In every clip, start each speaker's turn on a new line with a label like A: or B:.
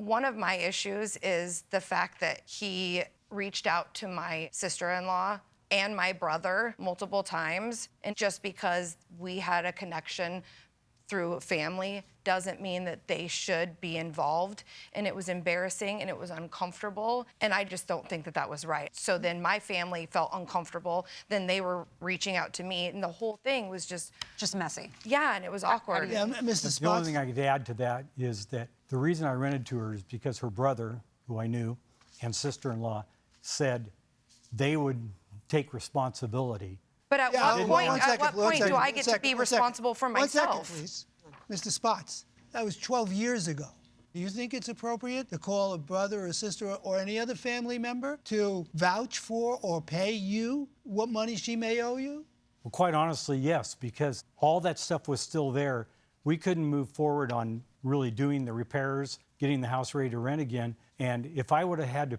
A: One of my issues is the fact that he reached out to my sister-in-law and my brother multiple times. And just because we had a connection through family doesn't mean that they should be involved. And it was embarrassing and it was uncomfortable. And I just don't think that that was right. So then my family felt uncomfortable. Then they were reaching out to me. And the whole thing was just
B: messy.
A: Yeah, and it was awkward.
C: Yeah, Mr. Spots.
D: The only thing I could add to that is that the reason I rented to her is because her brother, who I knew, and sister-in-law said they would take responsibility.
A: But at what point do I get to be responsible for myself?
C: 1 second, please. Mr. Spots, that was 12 years ago. Do you think it's appropriate to call a brother or sister or any other family member to vouch for or pay you what money she may owe you?
D: Well, quite honestly, yes, because all that stuff was still there. We couldn't move forward on really doing the repairs, getting the house ready to rent again. And if I would have had to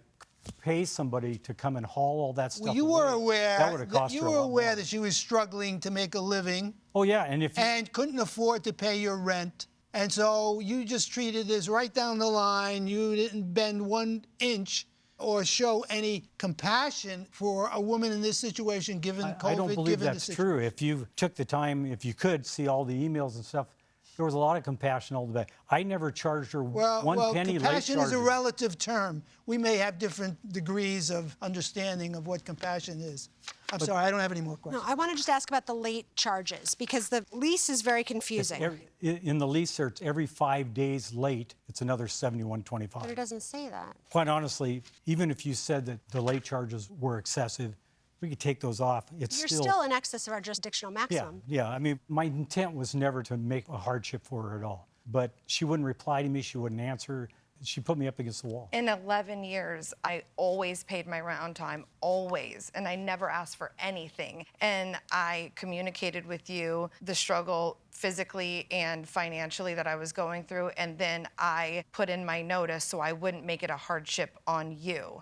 D: pay somebody to come and haul all that stuff
C: Well, you were aware
D: that would have cost her a lot more.
C: that she was struggling to make a living.
D: Oh yeah, and if
C: and couldn't afford to pay your rent. And so you just treated this right down the line. You didn't bend 1 inch or show any compassion for a woman in this situation given COVID.
D: I don't believe that's true. If you took the time, if you could see all the emails and stuff, there was a lot of compassion all the way. I never charged her one penny late charges.
C: Compassion is a relative term. We may have different degrees of understanding of what compassion is. I'm sorry, I don't have any more questions.
B: No, I want to just ask about the late charges because the lease is very confusing.
D: In the lease, it's every 5 days late, it's another $71.25.
B: But it doesn't say that.
D: Quite honestly, even if you said that the late charges were excessive, we could take those off.
B: You're still in excess of our jurisdictional maximum.
D: Yeah. I mean, my intent was never to make a hardship for her at all. But she wouldn't reply to me. She wouldn't answer. She put me up against the wall.
A: In 11 years, I always paid my rent on time, always. And I never asked for anything. And I communicated with you the struggle physically and financially that I was going through. And then I put in my notice so I wouldn't make it a hardship on you.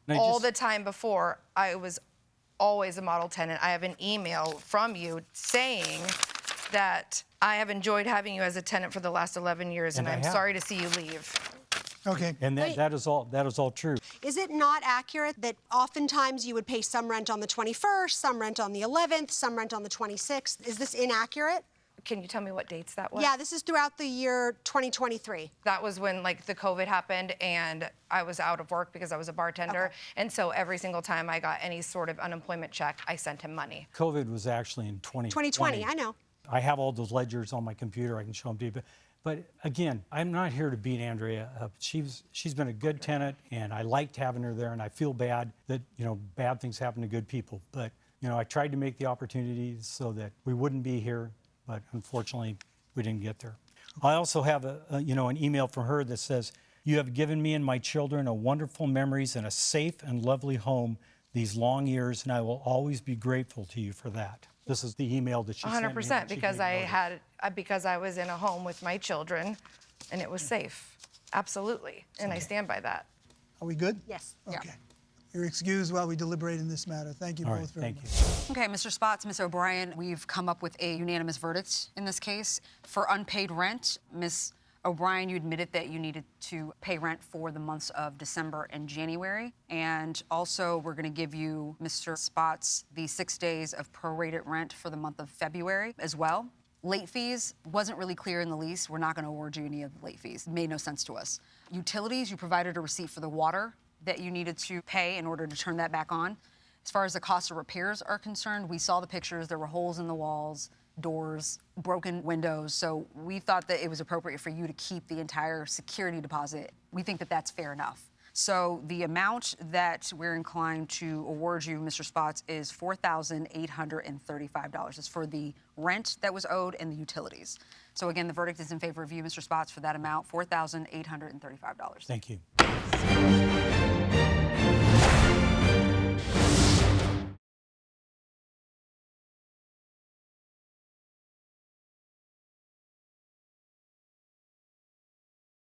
A: All the time before, I was always a model tenant. I have an email from you saying that I have enjoyed having you as a tenant for the last 11 years, and I'm sorry to see you leave.
C: Okay.
D: And that is all true.
B: Is it not accurate that oftentimes you would pay some rent on the 21st, some rent on the 11th, some rent on the 26th? Is this inaccurate?
A: Can you tell me what dates that was?
B: Yeah, this is throughout the year 2023.
A: That was when the COVID happened and I was out of work because I was a bartender. Okay. And so every single time I got any sort of unemployment check, I sent him money.
D: COVID was actually in
B: 2020, I know.
D: I have all those ledgers on my computer. I can show them to you. But again, I'm not here to beat Andrea up. She's been a good tenant, and I liked having her there, and I feel bad that, bad things happen to good people. But, I tried to make the opportunities so that we wouldn't be here, but unfortunately, we didn't get there. I also have an email from her that says, "You have given me and my children a wonderful memories and a safe and lovely home these long years, and I will always be grateful to you for that." This is the email that she sent me.
A: 100%, because I was in a home with my children, and it was safe. Absolutely, and I stand by that.
C: Are we good?
B: Yes.
C: Okay. Yeah. You're excused while we deliberate in this matter. Thank you both very much.
E: Okay, Mr. Spots, Ms. O'Brien, we've come up with a unanimous verdict in this case. For unpaid rent, Ms. O'Brien, you admitted that you needed to pay rent for the months of December and January. And also, we're going to give you, Mr. Spots, the 6 days of prorated rent for the month of February as well. Late fees wasn't really clear in the lease. We're not going to award you any of the late fees. It made no sense to us. Utilities, you provided a receipt for the water that you needed to pay in order to turn that back on. As far as the cost of repairs are concerned, we saw the pictures. There were holes in the walls, doors, broken windows. So we thought that it was appropriate for you to keep the entire security deposit. We think that that's fair enough. So the amount that we're inclined to award you, Mr. Spots, is $4,835. It's for the rent that was owed and the utilities. So again, the verdict is in favor of you, Mr. Spots, for that amount, $4,835.
D: Thank you.